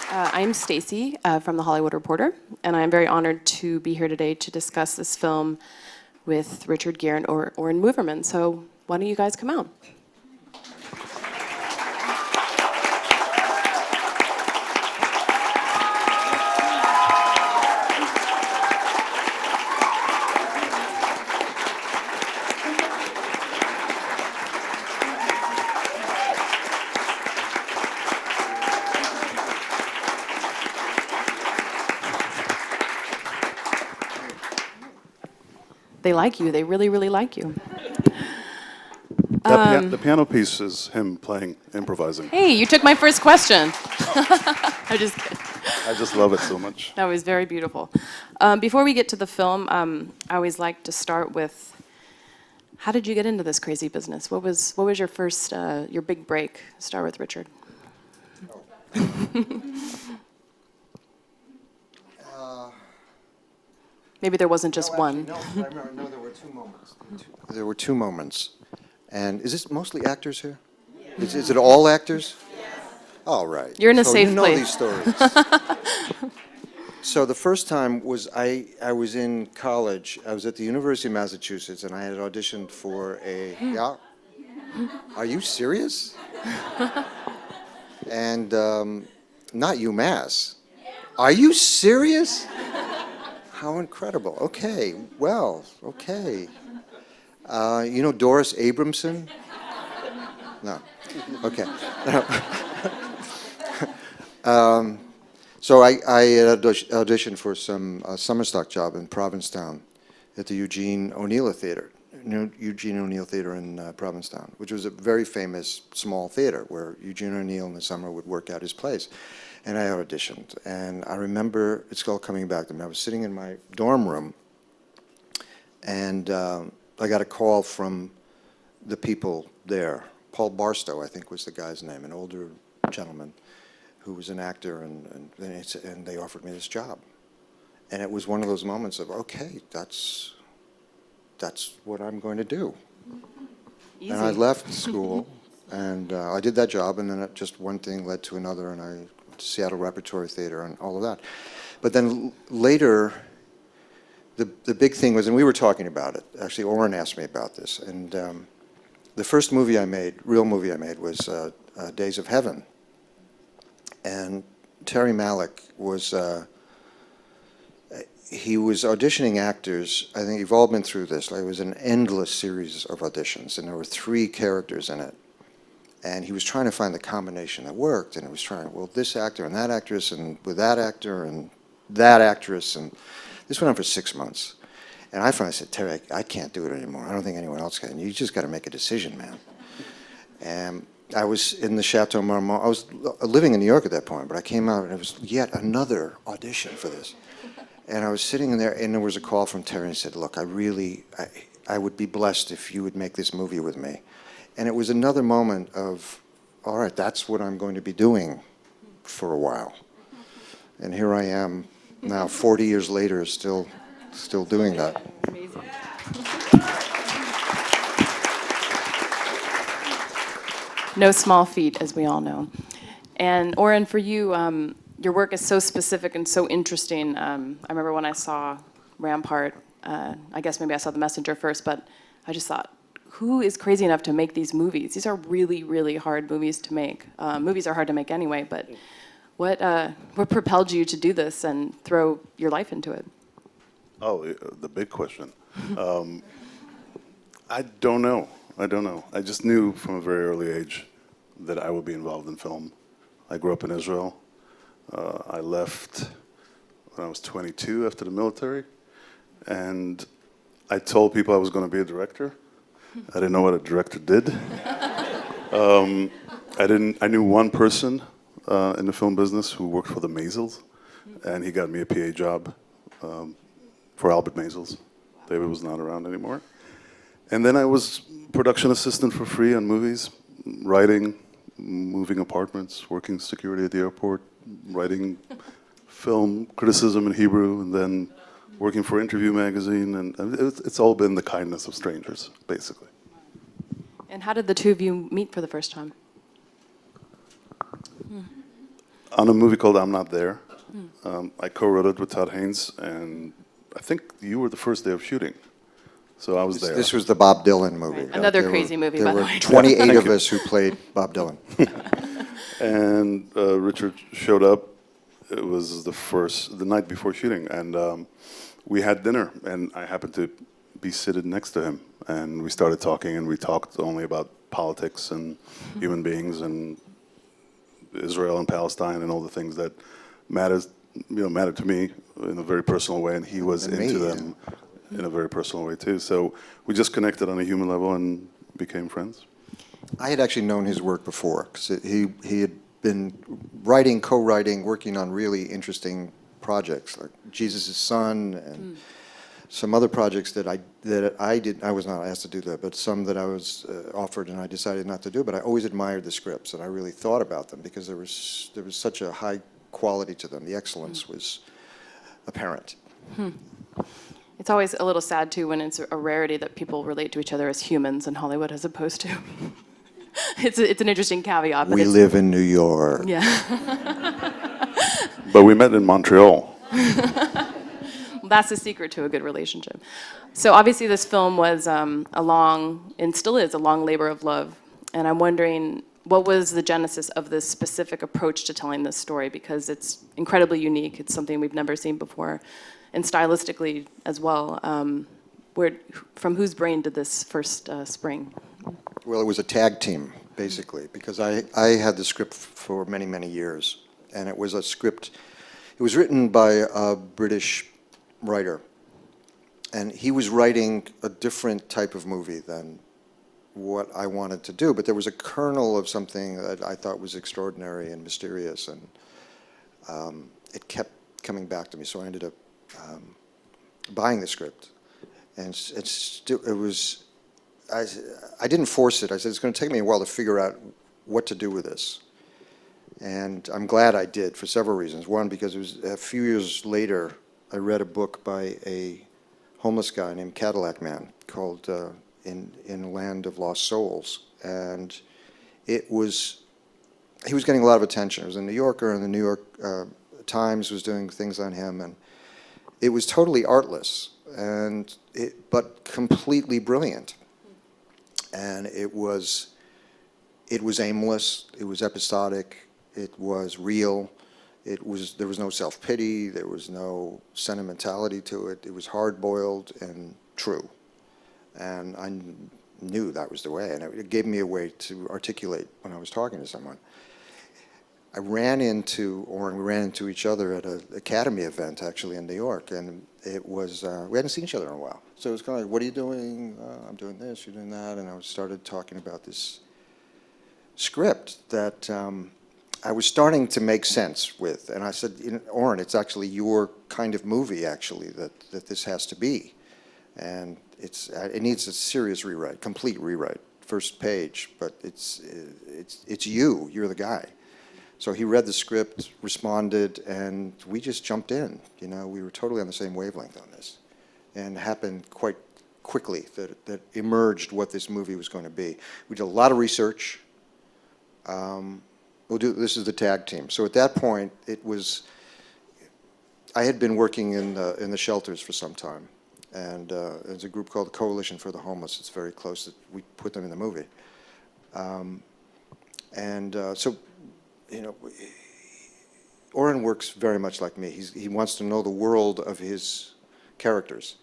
I'm Stacey from The Hollywood Reporter, and I'm very honored to be here today to discuss this film with Richard Gere and Oren Moverman. So why don't you guys come out? They like you. They really, really like you. The piano piece is him playing, improvising. Hey, you took my first question. I'm just kidding. I just love it so much. That was very beautiful. Before we get to the film, I always like to start with, how did you get into this crazy business? What was your first, your big break? Start with Richard. Maybe there wasn't just one. Actually, no, there were two moments. There were two moments. And is this mostly actors here? Yes. Is it all actors? Yes. All right. You're in a so safe you know place. These stories. So the first time was I was in college. I was at the University of Massachusetts, and I had auditioned for a... Yeah? Are you serious? And not UMass. Are you serious? How incredible. Okay, well, okay. You know Doris Abramson? No. Okay. So I had auditioned for some summer stock job in Provincetown at the Eugene O'Neill Theater. Eugene O'Neill Theater in Provincetown, which was a very famous small theater where Eugene O'Neill in the summer would work out his plays. And I auditioned, and I remember, it's all coming back to me, I was sitting in my dorm room, and I got a call from the people there. Paul Barstow, I think was the guy's name, an older gentleman who was an actor, and they offered me this job. And it was one of those moments of, okay, that's what I'm going to do. Easy. And I left school, and I did that job, and then just one thing led to another, and I went to Seattle Repertory Theater and all of that. But then later, the big thing was, and we were talking about it, actually Oren asked me about this, and the first movie I made, real movie I made, was Days of Heaven. And Terry Malick was, he was auditioning actors. I think you've all been through this. Like, it was an endless series of auditions, and there were 3 characters in it. And he was trying to find the combination that worked, and it was trying, well, this actor and that actress, and with that actor and that actress, and this went on for 6 months. And I finally said, Terry, I can't do it anymore. I don't think anyone else can. You just got to make a decision, man. And I was in the Chateau Marmont. I was living in New York at that point, but I came out, and it was yet another audition for this. And I was sitting in there, and there was a call from Terry, and he said, look, I would be blessed if you would make this movie with me. And it was another moment of, all right, that's what I'm going to be doing for a while. And here I am now, 40 years later, still doing that. Amazing. No small feat, as we all know. And Oren, for you, your work is so specific and so interesting. I remember when I saw Rampart, I guess maybe I saw The Messenger first, but I just thought, who is crazy enough to make these movies? These are really, really hard movies to make. Movies are hard to make anyway, but what propelled you to do this and throw your life into it? Oh, the big question. I don't know. I just knew from a very early age that I would be involved in film. I grew up in Israel. I left when I was 22 after the military, and I told people I was going to be a director. I didn't know what a director did. I knew one person in the film business who worked for the Maisels, and he got me a PA job for Albert Maisels. David was not around anymore. And then I was production assistant for free on movies, writing, moving apartments, working security at the airport, writing film criticism in Hebrew, and then working for Interview magazine, and it's all been the kindness of strangers, basically. And how did the two of you meet for the first time? On a movie called I'm Not There. I co-wrote it with Todd Haynes, and I think you were the first day of shooting. So I was there. This was the Bob Dylan movie. Right. Another There crazy movie, by There the were way. 28 of us who played Bob Dylan. And Richard showed up. It was the night before shooting, and we had dinner, and I happened to be seated next to him, and we started talking, and we talked only about politics and human beings and Israel and Palestine and all the things that mattered to me in a very personal way, and he was And me, into yeah. them in a very personal way too. So we just connected on a human level and became friends. I had actually known his work before, because he had been writing, co-writing, working on really interesting projects, like Jesus' Son and some other projects that I was not asked to do that, but some that I was offered and I decided not to do. But I always admired the scripts, and I really thought about them because there was such a high quality to them. The excellence was apparent. It's always a little sad, too, when it's a rarity that people relate to each other as humans in Hollywood as opposed to... it's an interesting caveat. But We live in New York. Yeah. But we met in Montreal. That's the secret to a good relationship. So obviously this film was a long, and still is, a long labor of love. And I'm wondering, what was the genesis of this specific approach to telling this story? Because it's incredibly unique. It's something we've never seen before. And stylistically as well. From whose brain did this first spring? Well, it was a tag team, basically, because I had the script for many, many years. And it was a script, it was written by a British writer. And he was writing a different type of movie than what I wanted to do. But there was a kernel of something that I thought was extraordinary and mysterious. And it kept coming back to me. So I ended up buying the script. And I didn't force it. I said, it's going to take me a while to figure out what to do with this. And I'm glad I did for several reasons. One, because it was a few years later, I read a book by a homeless guy named Cadillac Man called In a Land of Lost Souls. And he was getting a lot of attention. It was in the New Yorker, and the New York Times was doing things on him. And it was totally artless, but completely brilliant. And it was aimless, it was episodic, it was real, there was no self-pity, there was no sentimentality to it, it was hard-boiled and true. And I knew that was the way, and it gave me a way to articulate when I was talking to someone. I ran into Oren, we ran into each other at an Academy event, actually, in New York, and it was, we hadn't seen each other in a while. So it was kind of like, what are you doing? I'm doing this, you're doing that, and I started talking about this script that I was starting to make sense with. And I said, Oren, it's actually your kind of movie, actually, that this has to be. And it needs a serious rewrite, complete rewrite, first page, but it's you're the guy. So he read the script, responded, and we just jumped in. We were totally on the same wavelength on this. And it happened quite quickly that emerged what this movie was going to be. We did a lot of research. This is the tag team. So at that point, I had been working in the shelters for some time. And there's a group called the Coalition for the Homeless. It's very close. We put them in the movie. Oren works very much like me. He wants to know the world of his characters.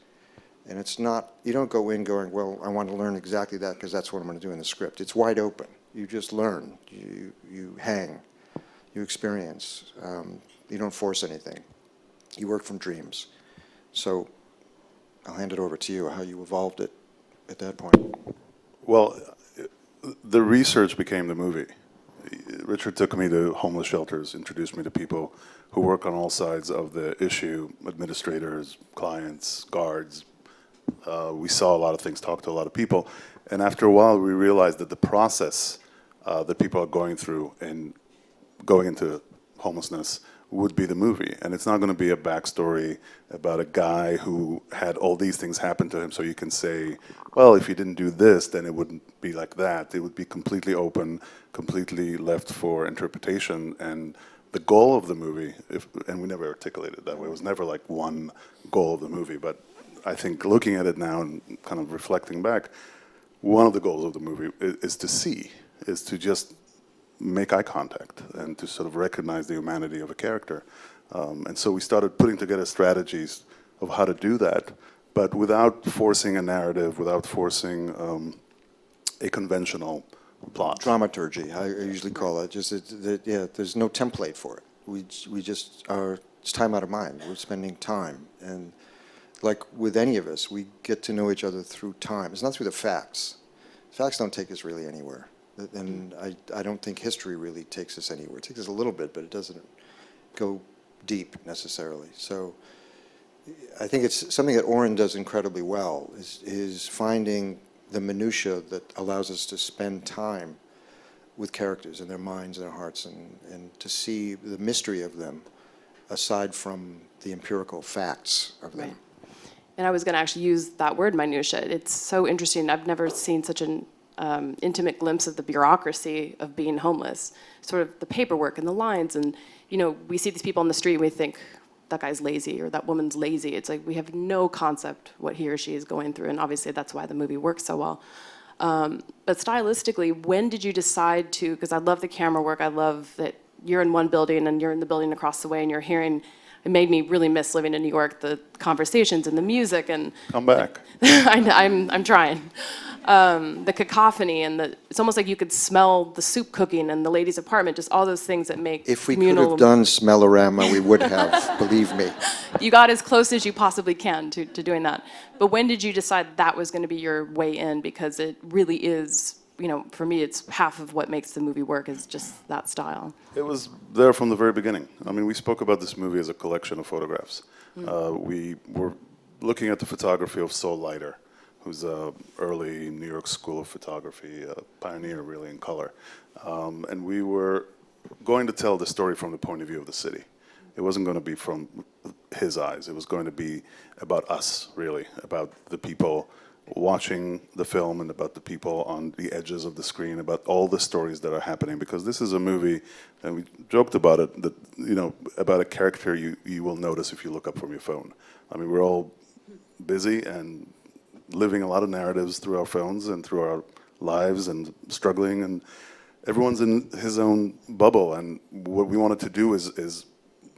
And it's not, you don't go in going, well, I want to learn exactly that because that's what I'm going to do in the script. It's wide open. You just learn. You hang. You experience. You don't force anything. You work from dreams. So I'll hand it over to you, how you evolved it at that point. Well, the research became the movie. Richard took me to homeless shelters, introduced me to people who work on all sides of the issue, administrators, clients, guards. We saw a lot of things, talked to a lot of people. And after a while, we realized that the process that people are going through and going into homelessness would be the movie. And it's not going to be a backstory about a guy who had all these things happen to him so you can say, well, if you didn't do this, then it wouldn't be like that. It would be completely open, completely left for interpretation, and the goal of the movie, and we never articulated it that way, it was never like one goal of the movie, but I think looking at it now and kind of reflecting back, one of the goals of the movie is to just make eye contact and to sort of recognize the humanity of a character. And so we started putting together strategies of how to do that, but without forcing a narrative, without forcing a conventional plot. Dramaturgy, I usually call it. Just yeah, there's no template for it. We just are. It's time out of mind. We're spending time, and like with any of us, we get to know each other through time. It's not through the facts. Facts don't take us really anywhere, and I don't think history really takes us anywhere. It takes us a little bit, but it doesn't go deep necessarily. So I think it's something that Oren does incredibly well. Is finding the minutia that allows us to spend time with characters and their minds and their hearts and to see the mystery of them aside from the empirical facts of them. Right. And I was going to actually use that word, minutia. It's so interesting. I've never seen such an intimate glimpse of the bureaucracy of being homeless, sort of the paperwork and the lines. And, you know, we see these people on the street and we think, that guy's lazy or that woman's lazy. It's like we have no concept what he or she is going through, and obviously that's why the movie works so well. But stylistically, when did you decide to, because I love the camera work, I love that you're in one building and you're in the building across the way and you're hearing, it made me really miss living in New York, the conversations and the music and... Come back. I'm trying. The cacophony and it's almost like you could smell the soup cooking and the lady's apartment, just all those things that make If we communal... could have done Smellorama, we would have, believe me. You got as close as you possibly can to doing that. But when did you decide that was going to be your way in? Because it really is, you know, for me, it's half of what makes the movie work is just that style. It was there from the very beginning. I mean, we spoke about this movie as a collection of photographs. We were looking at the photography of Sol Leiter, who's a early New York school of photography, a pioneer really in color. And we were going to tell the story from the point of view of the city. It wasn't going to be from his eyes. It was going to be about us, really, about the people watching the film and about the people on the edges of the screen, about all the stories that are happening. Because this is a movie, and we joked about it, that, you know, about a character you will notice if you look up from your phone. I mean, we're all busy and living a lot of narratives through our phones and through our lives and struggling, and everyone's in his own bubble. And what we wanted to do is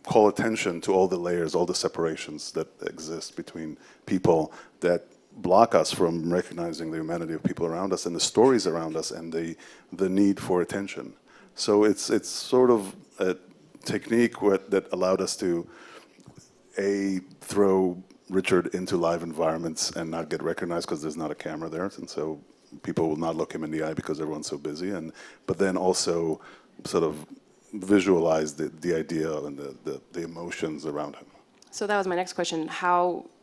call attention to all the layers, all the separations that exist between people that block us from recognizing the humanity of people around us and the stories around us and the need for attention. So it's sort of a technique that allowed us to throw Richard into live environments and not get recognized because there's not a camera there, and so people will not look him in the eye because everyone's so busy. But then also sort of visualize the idea and the emotions around him. So that was my next question.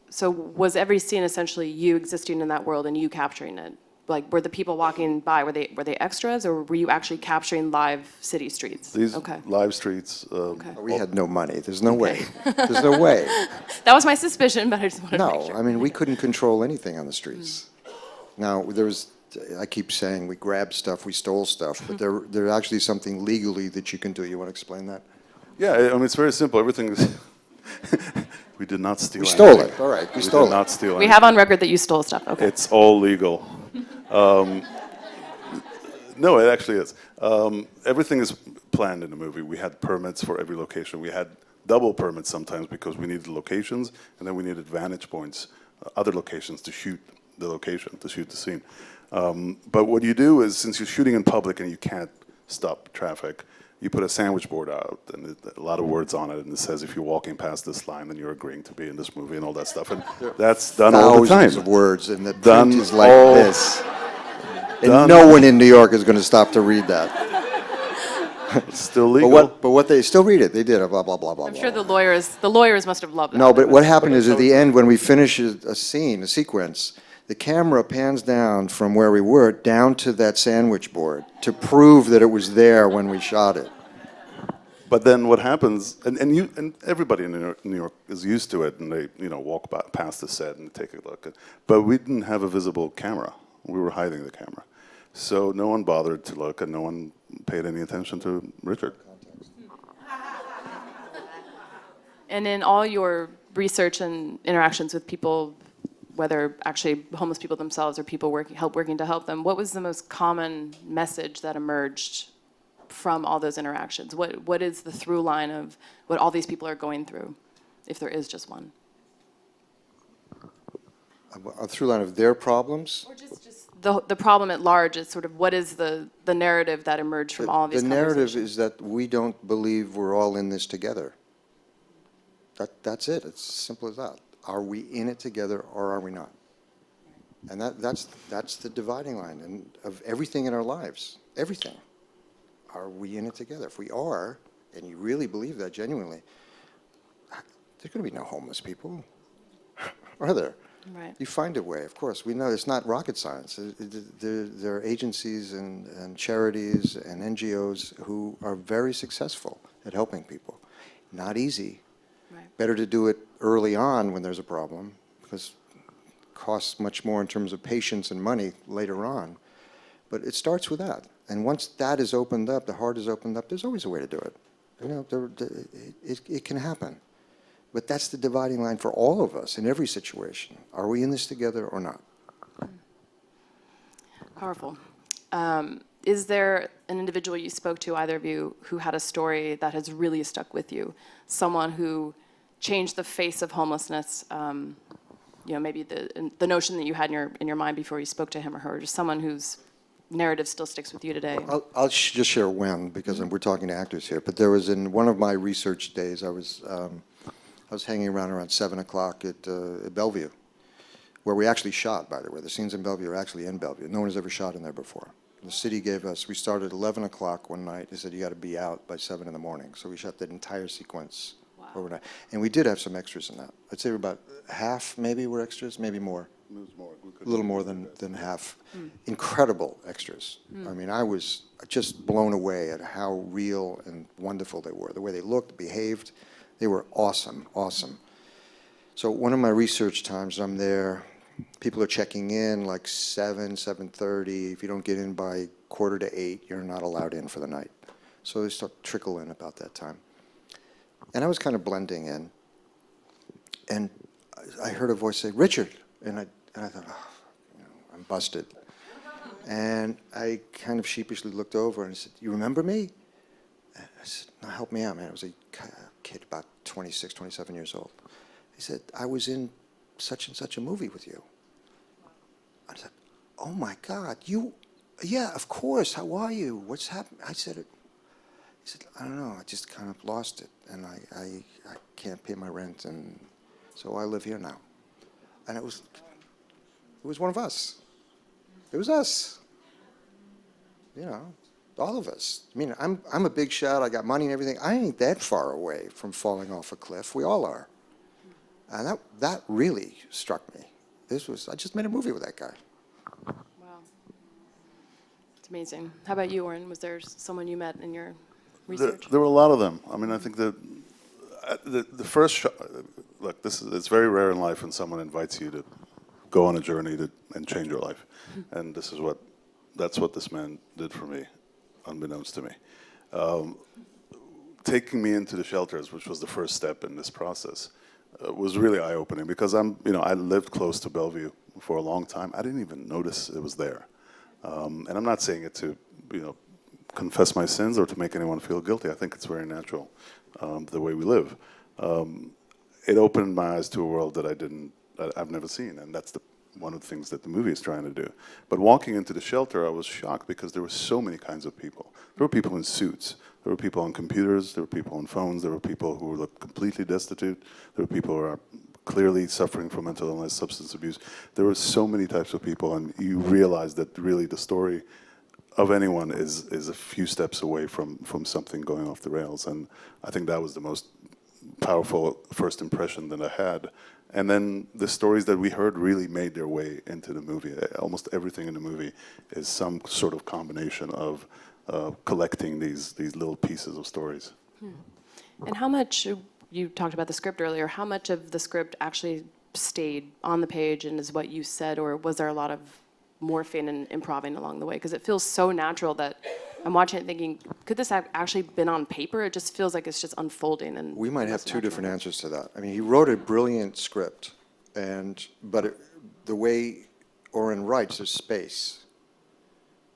So was every scene essentially you existing in that world and you capturing it? Like, were the people walking by, were they extras, or were you actually capturing live city streets? These okay. live streets. We had no money. There's no way. There's no way. That was my suspicion, but I just wanted to make sure. No, I mean, we couldn't control anything on the streets. Now, I keep saying we grabbed stuff, we stole stuff, but there's actually something legally that you can do. You want to explain that? Yeah, I mean, it's very simple. Everything is... We did not steal anything. We stole it, all right. We stole did it. not steal anything. We have on record that you stole stuff, okay. It's all legal. No, it actually is. Everything is planned in the movie. We had permits for every location. We had double permits sometimes because we needed locations, and then we needed vantage points, other locations to shoot the location, to shoot the scene. But what you do is, since you're shooting in public and you can't stop traffic, you put a sandwich board out and a lot of words on it, and it says if you're walking past this line, then you're agreeing to be in this movie and all that stuff. And that's done all the time. Thousands of words, and the print is like all this. And no one in New York is going to stop to read that. It's still legal. But what they still read it. They did blah blah blah blah. I'm sure the lawyers must have loved that. No, but what happened is at the end when we finish a scene, a sequence, the camera pans down from where we were down to that sandwich board to prove that it was there when we shot it. But then what happens, and everybody in New York is used to it, and they walk past the set and take a look. But we didn't have a visible camera. We were hiding the camera. So no one bothered to look, and no one paid any attention to Richard. And in all your research and interactions with people, whether actually homeless people themselves or people working to help them, what was the most common message that emerged from all those interactions? What is the through line of what all these people are going through, if there is just one? A through line of their problems? Or just the problem at large is sort of what is the narrative that emerged from all of these The conversations? narrative is that we don't believe we're all in this together. That's it. It's as simple as that. Are we in it together or are we not? And that's the dividing line of everything in our lives. Everything. Are we in it together? If we are, and you really believe that genuinely, there's going to be no homeless people, are there? Right. You find a way, of course. We know it's not rocket science. There are agencies and charities and NGOs who are very successful at helping people. Not easy. Right. Better to do it early on when there's a problem, because it costs much more in terms of patience and money later on. But it starts with that. And once that is opened up, the heart is opened up, there's always a way to do it. You know, it can happen. But that's the dividing line for all of us in every situation. Are we in this together or not? Powerful. Is there an individual you spoke to, either of you, who had a story that has really stuck with you? Someone who changed the face of homelessness, you know, maybe the notion that you had in your mind before you spoke to him or her, just someone whose narrative still sticks with you today? I'll just share one, because we're talking to actors here. But there was, in one of my research days, I was hanging around 7 o'clock at Bellevue, where we actually shot, by the way. The scenes in Bellevue are actually in Bellevue. No one has ever shot in there before. The city gave us, we started at 11 o'clock one night. They said, you got to be out by 7 in the morning. So we shot that entire sequence overnight. And we did have some extras in that. I'd say about half maybe were extras, maybe more. It was more. A little more than half. Incredible extras. I mean, I was just blown away at how real and wonderful they were. The way they looked, behaved, they were awesome, awesome. So one of my research times, I'm there, people are checking in like 7:30. If you don't get in by 7:45, you're not allowed in for the night. So they start to trickle in about that time. And I was kind of blending in. And I heard a voice say, Richard. And I thought, oh, you know, I'm busted. And I kind of sheepishly looked over and I said, you remember me? And I said, no, help me out, man. I was a kid about 26, 27 years old. He said, I was in such and such a movie with you. I said, oh my God, yeah, of course, how are you? What's happened? I said, he said, I don't know, I just kind of lost it. And I can't pay my rent, and so I live here now. And it was one of us. It was us. You know, all of us. I mean, I'm a big shot. I got money and everything. I ain't that far away from falling off a cliff. We all are. And that really struck me. I just made a movie with that guy. Wow. It's amazing. How about you, Oren? Was there someone you met in your research? There were a lot of them. I mean, I think that the first shot, look, it's very rare in life when someone invites you to go on a journey and change your life. And that's what this man did for me, unbeknownst to me. Taking me into the shelters, which was the first step in this process, was really eye-opening, because I lived close to Bellevue for a long time. I didn't even notice it was there. And I'm not saying it to, confess my sins or to make anyone feel guilty. I think it's very natural, the way we live. It opened my eyes to a world that I've never seen, and that's one of the things that the movie is trying to do. But walking into the shelter, I was shocked because there were so many kinds of people. There were people in suits. There were people on computers. There were people on phones. There were people who looked completely destitute. There were people who are clearly suffering from mental illness, substance abuse. There were so many types of people, and you realize that really the story of anyone is a few steps away from something going off the rails. And I think that was the most powerful first impression that I had. And then the stories that we heard really made their way into the movie. Almost everything in the movie is some sort of combination of collecting these little pieces of stories. And how much, you talked about the script earlier, how much of the script actually stayed on the page and is what you said, or was there a lot of morphing and improving along the way? Because it feels so natural that I'm watching it thinking, could this have actually been on paper? It just feels like it's just unfolding. And We might have most two natural. different answers to that. I mean, he wrote a brilliant script, but the way Oren writes, there's space.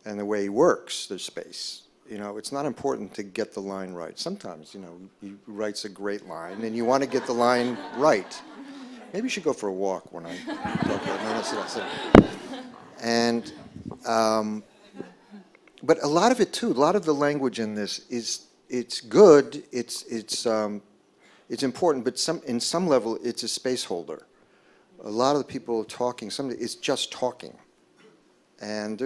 And the way he works, there's space. You know, it's not important to get the line right. Sometimes, you know, he writes a great line, and you want to get the line right. Maybe you should go for a walk when I talk about it. And, but a lot of it too, a lot of the language in this it's good, it's important, but in some level, it's a space holder. A lot of the people talking, it's just talking. And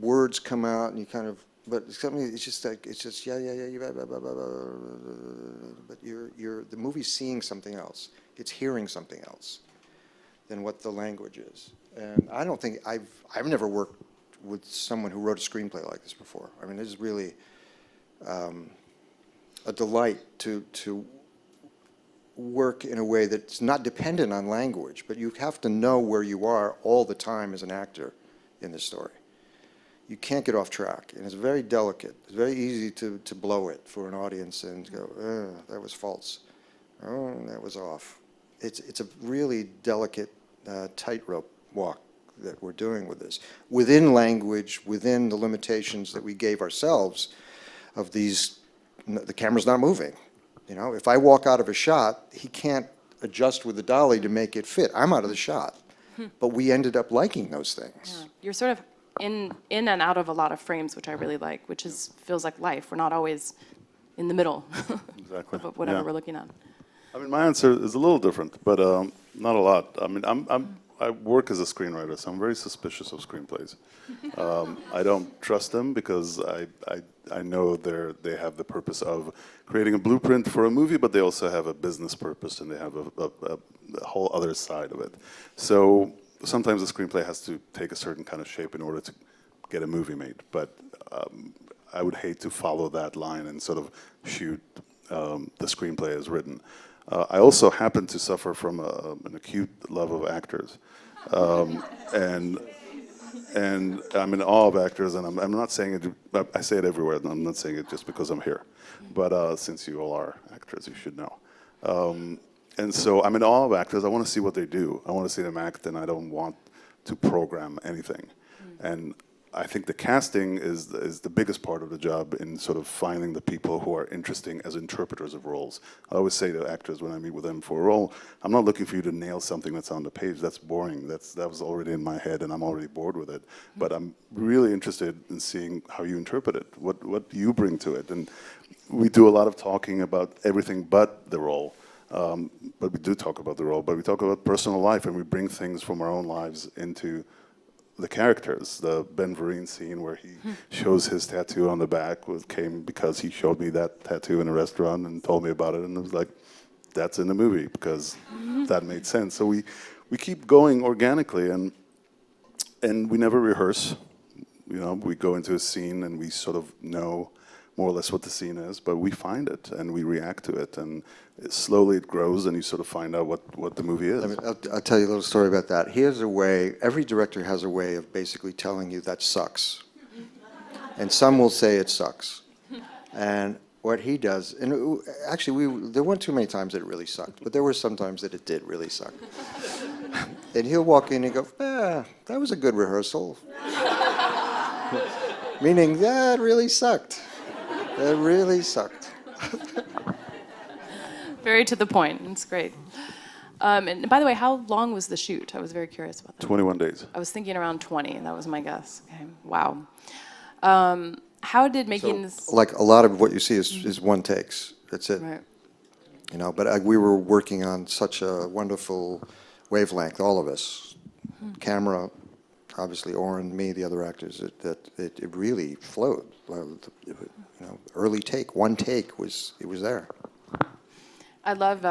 words come out and you kind of, but something, it's just like, it's just, yeah, blah, blah, blah, blah, but the movie's seeing something else. It's hearing something else than what the language is. And I don't think, I've never worked with someone who wrote a screenplay like this before. I mean, this is really a delight to work in a way that's not dependent on language, but you have to know where you are all the time as an actor in this story. You can't get off track, and it's very delicate. It's very easy to blow it for an audience and go, that was false. Oh, that was off. It's a really delicate tightrope walk that we're doing with this. Within language, within the limitations that we gave ourselves of these, the camera's not moving. You know, if I walk out of a shot, he can't adjust with the dolly to make it fit. I'm out of the shot. But we ended up liking those things. Yeah. You're sort of in and out of a lot of frames, which I really like, which feels like life. We're not always in the middle Exactly. of whatever Yeah. we're looking at. I mean, my answer is a little different, but not a lot. I mean, I work as a screenwriter, so I'm very suspicious of screenplays. I don't trust them because I know they have the purpose of creating a blueprint for a movie, but they also have a business purpose and they have a whole other side of it. So sometimes a screenplay has to take a certain kind of shape in order to get a movie made. But I would hate to follow that line and sort of shoot the screenplay as written. I also happen to suffer from an acute love of actors. And I'm in awe of actors, and I'm not saying it, I say it everywhere, and I'm not saying it just because I'm here. But since you all are actors, you should know. And so I'm in awe of actors. I want to see what they do. I want to see them act, and I don't want to program anything. And I think the casting is the biggest part of the job in sort of finding the people who are interesting as interpreters of roles. I always say to actors when I meet with them for a role, I'm not looking for you to nail something that's on the page. That's boring. That was already in my head, and I'm already bored with it. But I'm really interested in seeing how you interpret it, what you bring to it. And we do a lot of talking about everything but the role. But we do talk about the role, but we talk about personal life, and we bring things from our own lives into the characters. The Ben Vereen scene where he shows his tattoo on the back came because he showed me that tattoo in a restaurant and told me about it, and it was like, that's in the movie because that made sense. So we keep going organically, and we never rehearse. You know, we go into a scene and we sort of know more or less what the scene is, but we find it and we react to it, and slowly it grows, and you sort of find out what the movie is. I'll tell you a little story about that. Here's a way, every director has a way of basically telling you that sucks. And some will say it sucks. And what he does, and actually there weren't too many times that it really sucked, but there were some times that it did really suck. And he'll walk in and go, that was a good rehearsal. Meaning, that really sucked. That really sucked. Very to the point. It's great. And by the way, how long was the shoot? I was very curious about that. 21 days. I was thinking around 20. That was my guess. Okay. Wow. How did making this? Like a lot of what you see is one takes. That's it. Right. You know, but we were working on such a wonderful wavelength, all of us. Camera, obviously Oren, me, the other actors, that it really flowed. You know, early take, one take it was there. I love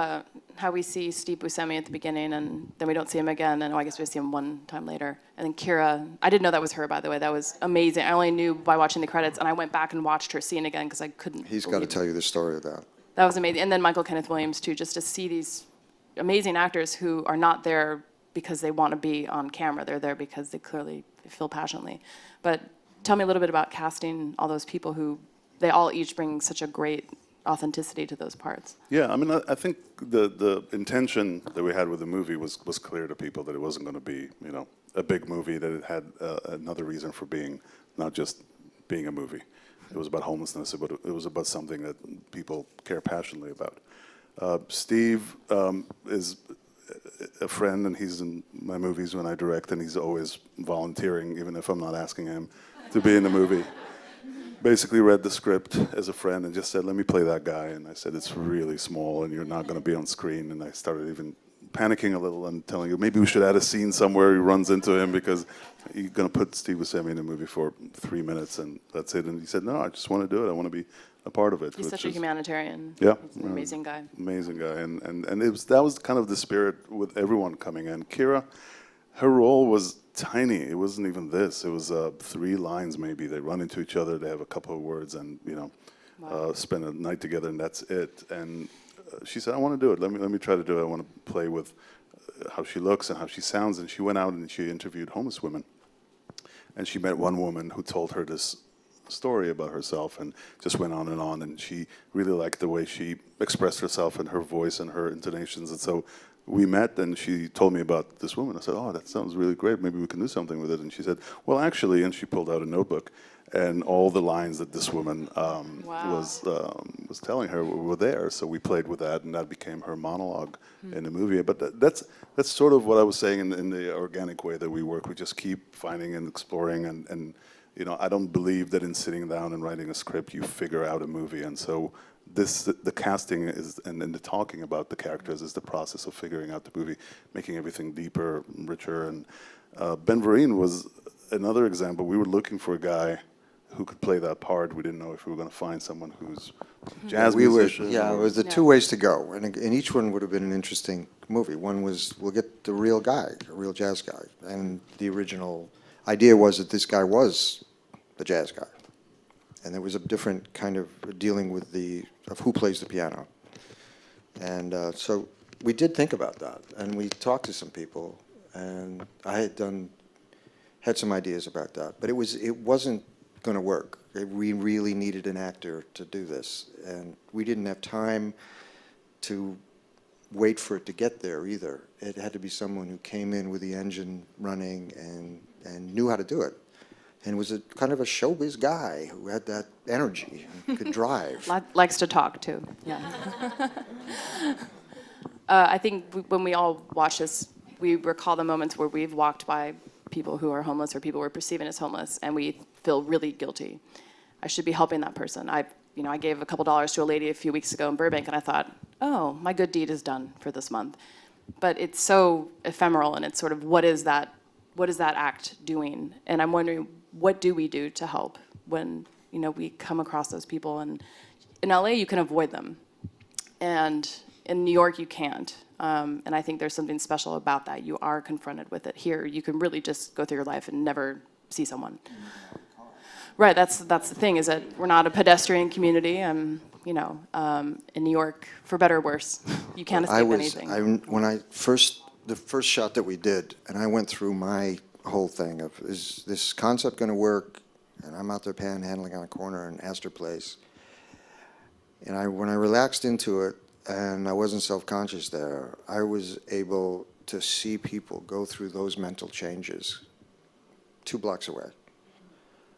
how we see Steve Buscemi at the beginning, and then we don't see him again, and I guess we see him one time later. And then Gere, I didn't know that was her, by the way. That was amazing. I only knew by watching the credits, and I went back and watched her scene again because I couldn't. He's got to tell you the story of that. That was amazing. And then Michael Kenneth Williams, too, just to see these amazing actors who are not there because they want to be on camera. They're there because they clearly feel passionately. But tell me a little bit about casting all those people who, they all each bring such a great authenticity to those parts. Yeah, I mean, I think the intention that we had with the movie was clear to people, that it wasn't going to be, you know, a big movie, that it had another reason for being, not just being a movie. It was about homelessness, but it was about something that people care passionately about. Steve is a friend, and he's in my movies when I direct, and he's always volunteering, even if I'm not asking him to be in the movie. Basically read the script as a friend and just said, let me play that guy. And I said, it's really small and you're not going to be on screen. And I started even panicking a little and telling you, maybe we should add a scene somewhere he runs into him, because you're going to put Steve Buscemi in a movie for 3 minutes and that's it. And he said, no, I just want to do it. I want to be a part of it. He's such a humanitarian. Yeah. He's an amazing guy. Amazing guy. And that was kind of the spirit with everyone coming in. Kira, her role was tiny. It wasn't even this. It was 3 lines maybe. They run into each other. They have a couple of words, and spend a night together, and that's it. And she said, "I want to do it. Let me try to do it. I want to play with how she looks and how she sounds." And she went out and she interviewed homeless women, and she met one woman who told her this story about herself, and just went on. And she really liked the way she expressed herself and her voice and her intonations. And so we met, and she told me about this woman. I said, oh, that sounds really great. Maybe we can do something with it. And she said, well, actually, and she pulled out a notebook, and all the lines that this woman was telling her were there. So we played with that, and that became her monologue in the movie. But that's sort of what I was saying in the organic way that we work. We just keep finding and exploring, and you know, I don't believe that in sitting down and writing a script you figure out a movie. And so the casting is, and the talking about the characters is the process of figuring out the movie, making everything deeper, richer. And Ben Vereen was another example. We were looking for a guy who could play that part. We didn't know if we were going to find someone who's a jazz musician. Yeah, it was the 2 ways to go, and each one would have been an interesting movie. One was, we'll get the real guy, a real jazz guy, and the original idea was that this guy was the jazz guy. And there was a different kind of dealing with of who plays the piano. And so we did think about that, and we talked to some people, and I had some ideas about that, but it wasn't going to work. We really needed an actor to do this, and we didn't have time to wait for it to get there either. It had to be someone who came in with the engine running and knew how to do it. And was a kind of a showbiz guy who had that energy and could drive. Likes to talk too. Yeah. I think when we all watch this, we recall the moments where we've walked by people who are homeless or people we're perceiving as homeless, and we feel really guilty. I should be helping that person. I gave a couple dollars to a lady a few weeks ago in Burbank, and I thought, oh, my good deed is done for this month. But it's so ephemeral, and it's sort of, what is that act doing? And I'm wondering, what do we do to help when we come across those people? And in LA, you can avoid them, and in New York, you can't. And I think there's something special about that. You are confronted with it. Here, you can really just go through your life and never see someone. Right. That's the thing, is that we're not a pedestrian community. In New York, for better or worse, you can't escape anything. The first shot that we did, and I went through my whole thing of, is this concept going to work? And I'm out there panhandling on a corner in Astor Place. And when I relaxed into it, and I wasn't self-conscious there, I was able to see people go through those mental changes 2 blocks away.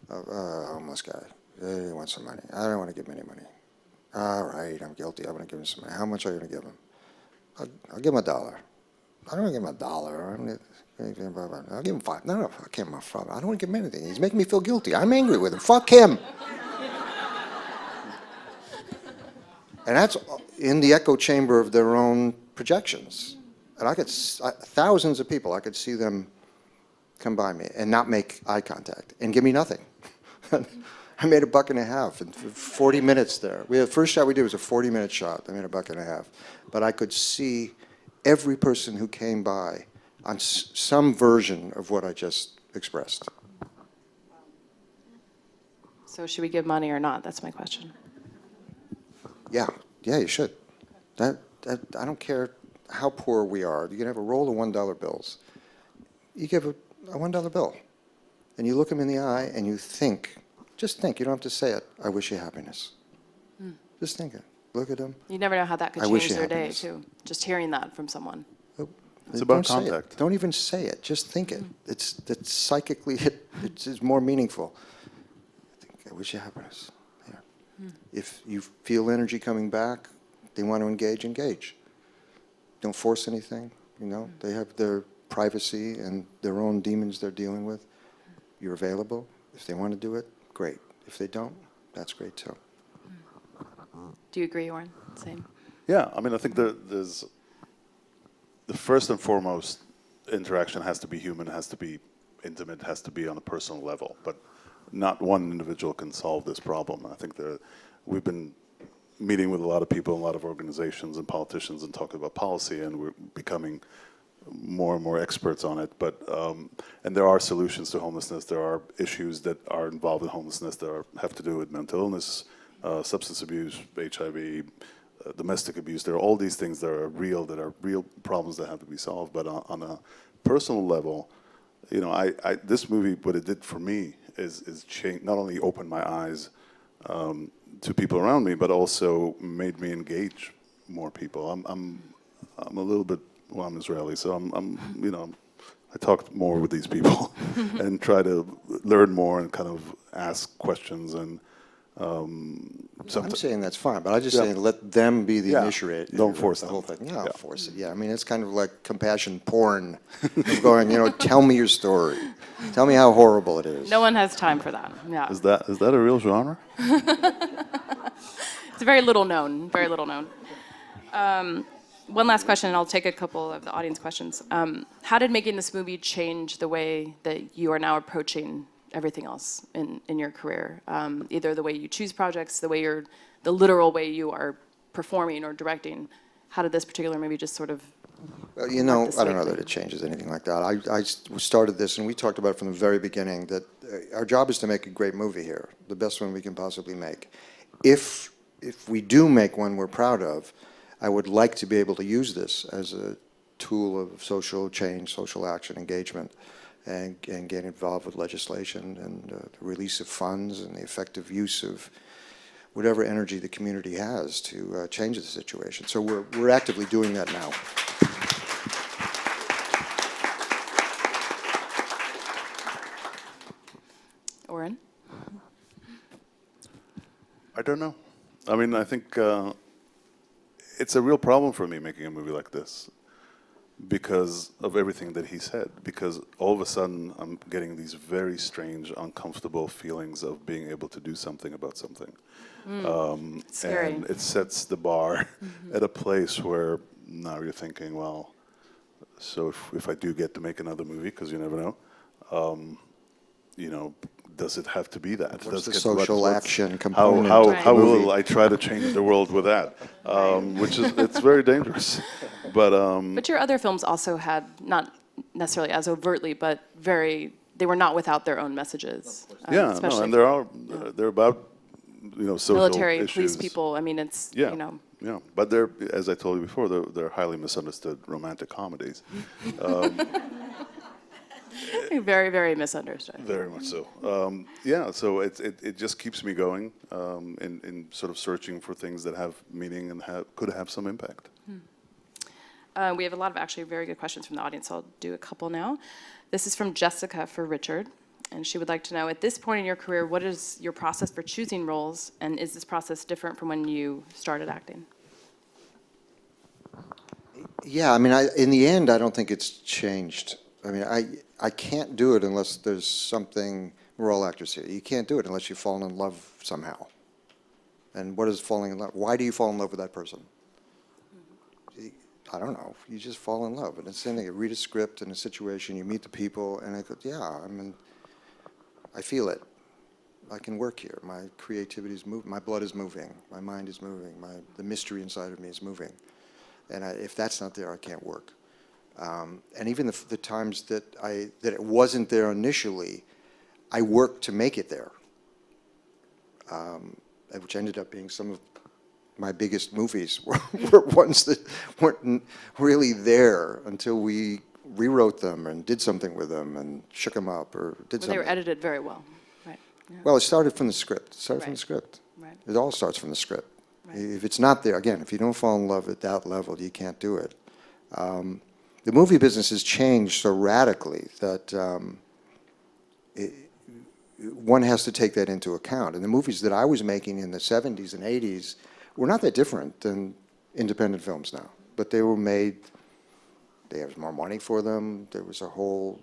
Homeless guy, he wants some money. I don't want to give him any money. All right, I'm guilty. I'm going to give him some money. How much are you going to give him? I'll give him $1. I don't want to give him $1. I'll give him $5. No, I can't. I don't want to give him anything. He's making me feel guilty. I'm angry with him. Fuck him. And that's in the echo chamber of their own projections. And I could, thousands of people, I could see them come by me and not make eye contact and give me nothing. I made $1.50 in 40 minutes there. The first shot we did was a 40-minute shot. I made $1.50. But I could see every person who came by on some version of what I just expressed. So should we give money or not? That's my question. Yeah, you should. I don't care how poor we are. You can have a roll of $1 bills. You give a $1 bill. and you look them in the eye and you think, just think, you don't have to say it, I wish you happiness. Just think it. Look at them. You never know how that could I wish change you their day, happiness. too. Just hearing that from someone. It's about Don't say it. contact. Don't even say it. Just think it. It's psychically, it's more meaningful. I wish you happiness. Yeah. If you feel energy coming back, they want to engage, engage. Don't force anything. You know, they have their privacy and their own demons they're dealing with. You're available. If they want to do it, great. If they don't, that's great too. Do you agree, Oren? Same. Yeah, I mean, I think there's the first and foremost interaction has to be human, has to be intimate, has to be on a personal level. But not one individual can solve this problem. I think we've been meeting with a lot of people, a lot of organizations and politicians, and talking about policy, and we're becoming more and more experts on it. But and there are solutions to homelessness. There are issues that are involved in homelessness that have to do with mental illness, substance abuse, HIV, domestic abuse. There are all these things that are real problems that have to be solved. But on a personal level, you know, this movie, what it did for me is change, not only opened my eyes to people around me, but also made me engage more people. I'm a little bit, well, I'm Israeli, so I'm you know, I talk more with these people and try to learn more and kind of ask questions and. I'm saying that's fine, but I'm just Yeah. saying let them be the Yeah. initiator. Don't force the them. whole thing. Yeah, Yeah. don't force it. Yeah, I mean it's kind of like compassion porn. Of going, you know, tell me your story. Tell me how horrible it is. No one has time for that. Yeah. Is that a real genre? It's very little known, very little known. One last question, and I'll take a couple of the audience questions. How did making this movie change the way that you are now approaching everything else in your career? Either the way you choose projects, the literal way you are performing or directing. How did this particular movie just sort of Well, you know, this I don't know lately? that it changes anything like that. I started this, and we talked about it from the very beginning, that our job is to make a great movie here, the best one we can possibly make. If we do make one we're proud of, I would like to be able to use this as a tool of social change, social action, engagement, and get involved with legislation and the release of funds and the effective use of whatever energy the community has to change the situation. So we're actively doing that now. Oren? I don't know. I mean, I think it's a real problem for me making a movie like this because of everything that he said. Because all of a sudden, I'm getting these very strange, uncomfortable feelings of being able to do something about something. Scary. And it sets the bar at a place where now you're thinking, well, so if I do get to make another movie, because you never know, you know, does it have to be that? What's the Does it- social what's- action component How of the how movie? will I try to change the world with that? Which is, it's very dangerous. But But your other films also had, not necessarily as overtly, but they were not without their own messages. yeah, no, especially and they're about, you know, social military, issues. police people. I mean, it's, Yeah, you know, yeah. But they're, as I told you before, they're highly misunderstood romantic comedies. very, very misunderstood. Very much so. Yeah, so it just keeps me going in sort of searching for things that have meaning and could have some impact. We have a lot of actually very good questions from the audience, so I'll do a couple now. This is from Jessica for Richard, and she would like to know, at this point in your career, what is your process for choosing roles, and is this process different from when you started acting? Yeah, I mean, in the end, I don't think it's changed. I mean, I can't do it unless there's something, we're all actors here, you can't do it unless you've fallen in love somehow. And what is falling in love? Why do you fall in love with that person? I don't know, you just fall in love. And it's something, you read a script in a situation, you meet the people, and I go, yeah, I mean, I feel it. I can work here. My creativity is moving, my blood is moving, my mind is moving, the mystery inside of me is moving. And if that's not there, I can't work. And even the times that it wasn't there initially, I worked to make it there, which ended up being some of my biggest movies were ones that weren't really there until we rewrote them and did something with them and shook them up or did But they something. were edited very well, right? Yeah. Well, it started from the script. It started from Right. the script. Right. It all starts from the script. Right. If it's not there, again, if you don't fall in love at that level, you can't do it. The movie business has changed so radically that one has to take that into account. And the movies that I was making in the 70s and 80s were not that different than independent films now. But they were made, there was more money for them. There was a whole,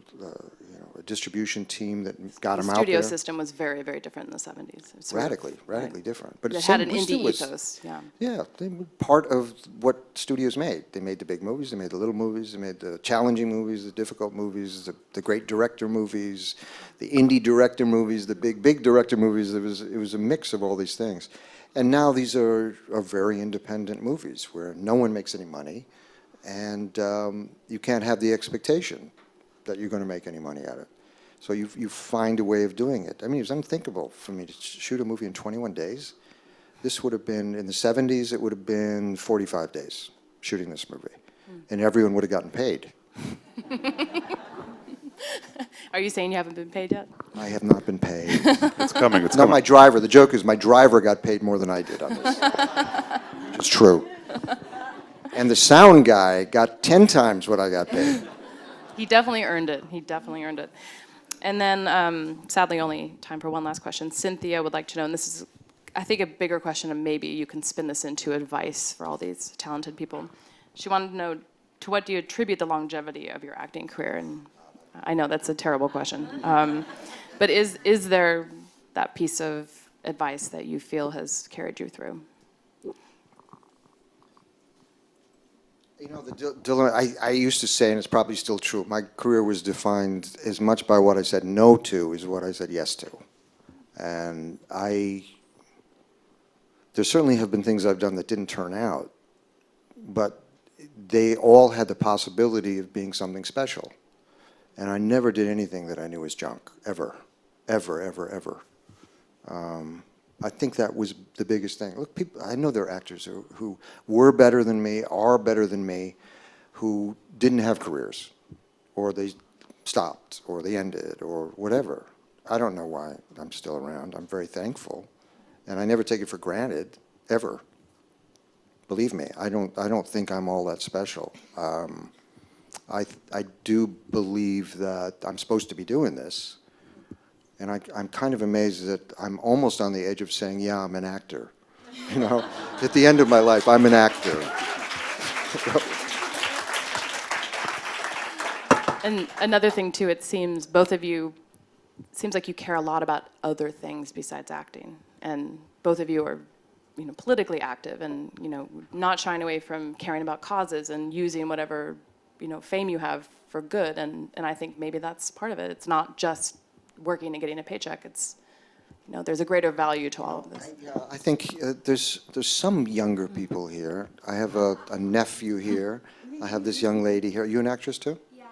a distribution team that got them The out studio there. system was very, very different in the 70s. It's sort of- Radically different. But It same- had an it still indie was- ethos, yeah. Yeah, they were part of what studios made. They made the big movies, they made the little movies, they made the challenging movies, the difficult movies, the great director movies, the indie director movies, the big director movies. It was a mix of all these things. And now these are very independent movies where no one makes any money, and you can't have the expectation that you're going to make any money at it. So you find a way of doing it. I mean, it was unthinkable for me to shoot a movie in 21 days. This would have been, in the 70s, it would have been 45 days shooting this movie. And everyone would have gotten paid. Are you saying you haven't been paid yet? I have not been paid. It's coming, it's Not coming. my driver. The joke is my driver got paid more than I did on this. It's true. And the sound guy got 10 times what I got paid. He definitely earned it. He definitely earned it. And then, sadly, only time for one last question. Cynthia would like to know, and this is, I think, a bigger question, and maybe you can spin this into advice for all these talented people. She wanted to know, to what do you attribute the longevity of your acting career? And I know that's a terrible question. But is there that piece of advice that you feel has carried you through? You know, the dilemma, I used to say, and it's probably still true, my career was defined as much by what I said no to as what I said yes to. And there certainly have been things I've done that didn't turn out, but they all had the possibility of being something special. And I never did anything that I knew was junk, ever, ever, ever, ever. I think that was the biggest thing. Look, people, I know there are actors who were better than me, are better than me, who didn't have careers, or they stopped, or they ended, or whatever. I don't know why I'm still around. I'm very thankful, and I never take it for granted, ever. Believe me, I don't think I'm all that special. I do believe that I'm supposed to be doing this. And I'm kind of amazed that I'm almost on the edge of saying, yeah, I'm an actor. You know, at the end of my life, I'm an actor. And another thing, too, it seems both of you, it seems like you care a lot about other things besides acting. And both of you are, politically active and, not shying away from caring about causes and using whatever, fame you have for good. And I think maybe that's part of it. It's not just working and getting a paycheck. It's, there's a greater value to all of this. I think there's some younger people here. I have a nephew here. I have this young lady here. Are you an actress too? Yeah.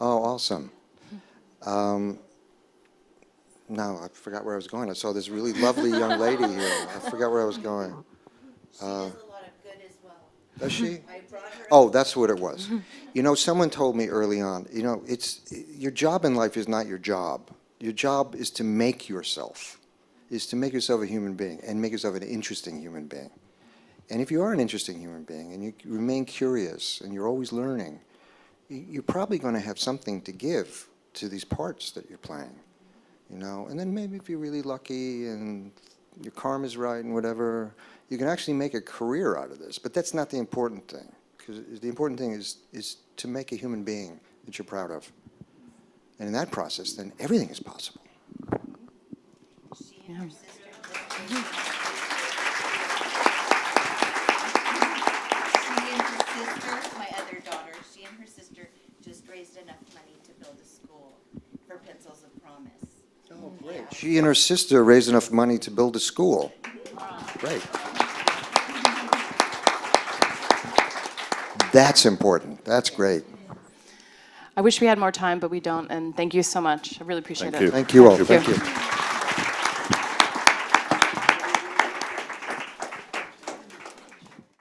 Oh, awesome. No, I forgot where I was going. I saw this really lovely young lady here. I forgot where I was going. She does a lot of good as well. Does she? I brought her. Oh, that's what it was. Someone told me early on, it's your job in life is not your job. Your job is to make yourself, a human being and make yourself an interesting human being. And if you are an interesting human being and you remain curious and you're always learning, you're probably going to have something to give to these parts that you're playing, And then maybe if you're really lucky and your karma's right and whatever, you can actually make a career out of this. But that's not the important thing, because the important thing is to make a human being that you're proud of. And in that process, then everything is possible. She and her sister. My other daughter, she and her sister just raised enough money to build a school for Pencils of Promise. Oh, great. She and her sister raised enough money to build a school. Great. That's important. That's great. I wish we had more time, but we don't. And thank you so much. I really appreciate Thank it. you. Thank you all. Thank you. Thank you.